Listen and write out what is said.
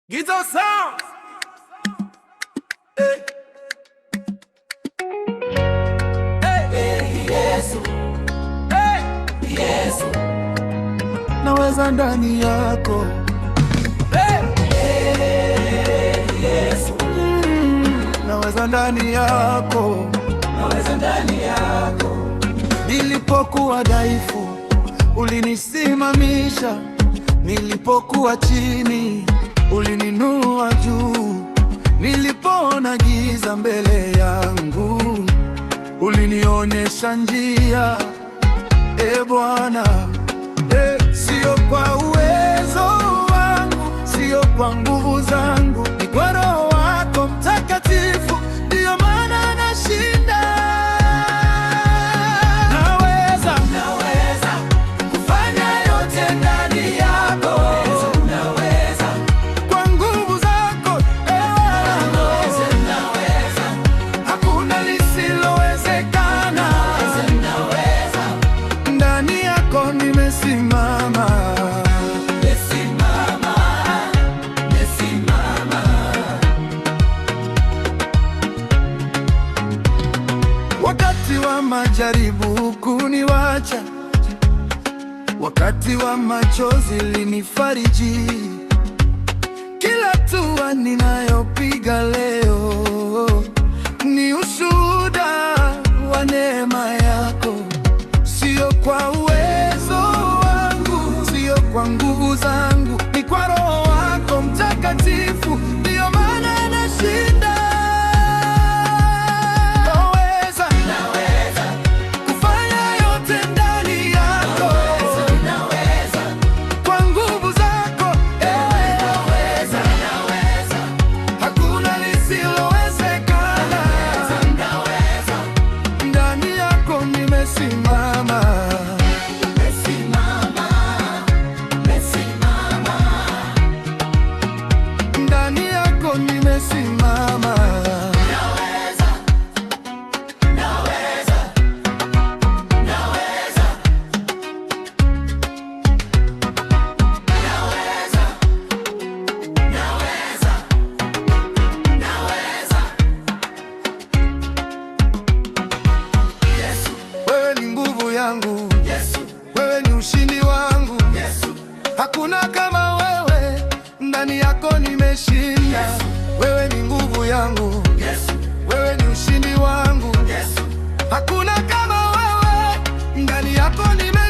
Gizzo Sound. Hey. Hey. Yesu. Hey. Yesu. Naweza ndani yako. Hey. Yesu. Naweza ndani yako. Naweza ndani yako. Nilipokuwa dhaifu ulinisimamisha, nilipokuwa chini ulininua juu, nilipoona giza mbele yangu ulinionyesha njia. E Bwana, sio kwa uwezo wangu, sio kwa nguvu zangu, ni kwa Roho wako Mtakatifu, ndio maana nashinda. Naweza kufanya yote ndani yako. Naweza Kwa nguvu zako, naweza hakuna lisilowezekana. naweza Ndani yako nimesimama. Nimesimama. Wakati wa majaribu kuniwacha, wakati wa machozi linifariji. Kila hatua ninayopiga leo ni ushuhuda wa neema yako. Sio kwa uwezo wangu, sio kwa nguvu zangu, ni kwa Roho wako Mtakatifu, ndio maana nashinda. Naweza Kufanya yote ndani yako. naweza Kwa nguvu zako, naweza hakuna lisilowezekana. naweza Ndani yako nimesimama. Ndani yako nimesimama. Wewe ni nguvu yangu, wewe ni ushindi wangu. Hakuna kama wewe, ndani yako nimeshinda. Wewe ni nguvu yangu, wewe ni ushindi wangu. Hakuna kama wewe, ndani yako nimeshinda.